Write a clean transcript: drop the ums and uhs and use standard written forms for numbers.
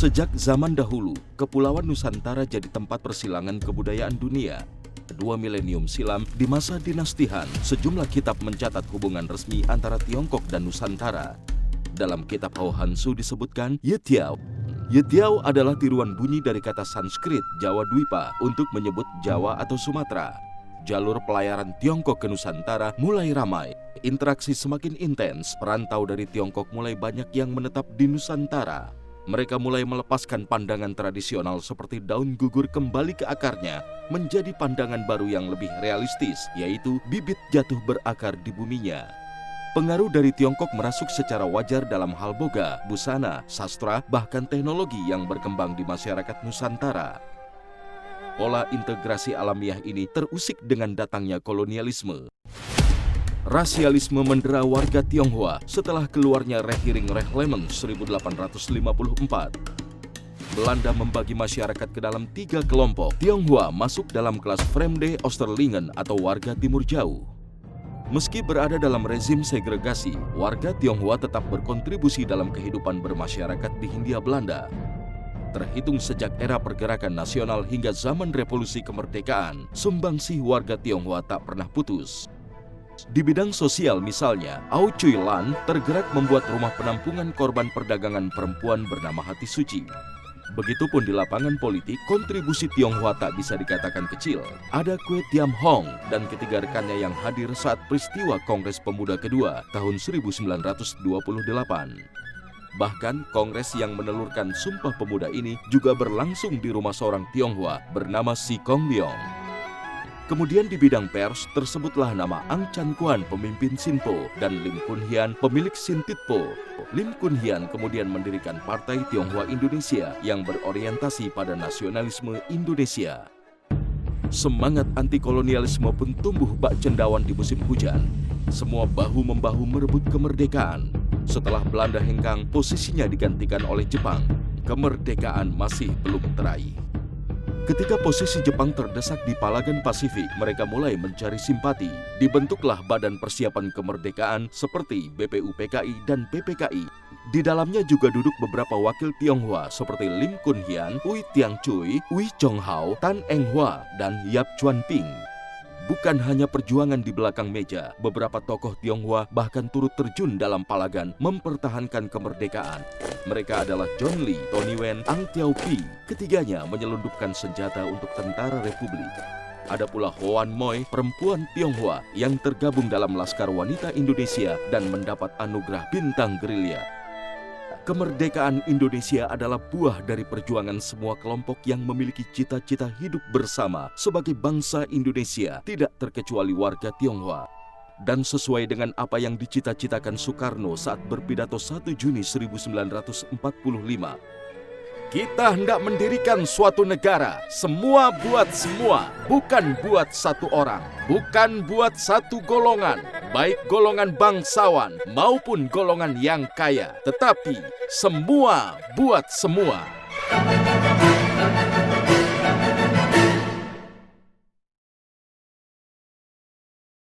Sejak zaman dahulu, Kepulauan Nusantara jadi tempat persilangan kebudayaan dunia. 2 milenium silam di masa dinasti Han, sejumlah kitab mencatat hubungan resmi antara Tiongkok dan Nusantara. Dalam kitab Hao Hansu disebutkan Yetiao. Yetiao adalah tiruan bunyi dari kata Sanskrit Jawa Dwipa untuk menyebut Jawa atau Sumatera. Jalur pelayaran Tiongkok ke Nusantara mulai ramai. Interaksi semakin intens, perantau dari Tiongkok mulai banyak yang menetap di Nusantara. Mereka mulai melepaskan pandangan tradisional seperti daun gugur kembali ke akarnya menjadi pandangan baru yang lebih realistis, yaitu bibit jatuh berakar di buminya. Pengaruh dari Tiongkok merasuk secara wajar dalam hal boga, busana, sastra, bahkan teknologi yang berkembang di masyarakat Nusantara. Pola integrasi alamiah ini terusik dengan datangnya kolonialisme. Rasialisme mendera warga Tionghoa setelah keluarnya Rehiring Reglement 1854. Belanda membagi masyarakat ke dalam 3 kelompok. Tionghoa masuk dalam kelas Vreemde Oosterlingen atau warga timur jauh. Meski berada dalam rezim segregasi, warga Tionghoa tetap berkontribusi dalam kehidupan bermasyarakat di Hindia Belanda. Terhitung sejak era pergerakan nasional hingga zaman revolusi kemerdekaan, sumbangsih warga Tionghoa tak pernah putus. Di bidang sosial misalnya, Ao Cui Lan tergerak membuat rumah penampungan korban perdagangan perempuan bernama Hati Suci. Begitupun di lapangan politik, kontribusi Tionghoa tak bisa dikatakan kecil. Ada Kwe Tiam Hong dan ketiga rekannya yang hadir saat peristiwa Kongres Pemuda kedua tahun 1928. Bahkan kongres yang menelurkan Sumpah Pemuda ini juga berlangsung di rumah seorang Tionghoa bernama Si Kong Leong. Kemudian di bidang pers tersebutlah nama Ang Chan Kuan, pemimpin Sinpo, dan Lim Kun Hian, pemilik Sintitpo. Lim Kun Hian kemudian mendirikan Partai Tionghoa Indonesia yang berorientasi pada nasionalisme Indonesia. Semangat anti-kolonialisme pun tumbuh bak cendawan di musim hujan. Semua bahu-membahu merebut kemerdekaan. Setelah Belanda hengkang, posisinya digantikan oleh Jepang. Kemerdekaan masih belum teraih. Ketika posisi Jepang terdesak di Palagan Pasifik, mereka mulai mencari simpati. Dibentuklah Badan Persiapan Kemerdekaan seperti BPUPKI dan PPKI. Di dalamnya juga duduk beberapa wakil Tionghoa seperti Lim Kun Hian, Ui Tiang Cui, Ui Chong Hao, Tan Eng Hua, dan Yap Chuan Ping. Bukan hanya perjuangan di belakang meja, beberapa tokoh Tionghoa bahkan turut terjun dalam Palagan mempertahankan kemerdekaan. Mereka adalah John Lee, Tony Wen, Ang Tiao Pi. Ketiganya menyelundupkan senjata untuk tentara Republik. Ada pula Hoan Moi, perempuan Tionghoa yang tergabung dalam Laskar Wanita Indonesia dan mendapat anugerah Bintang Gerilya. Kemerdekaan Indonesia adalah buah dari perjuangan semua kelompok yang memiliki cita-cita hidup bersama sebagai bangsa Indonesia, tidak terkecuali warga Tionghoa. Dan sesuai dengan apa yang dicita-citakan Soekarno saat berpidato 1 Juni 1945, kita hendak mendirikan suatu negara, semua buat semua, bukan buat satu orang, bukan buat satu golongan, baik golongan bangsawan maupun golongan yang kaya, tetapi semua buat semua.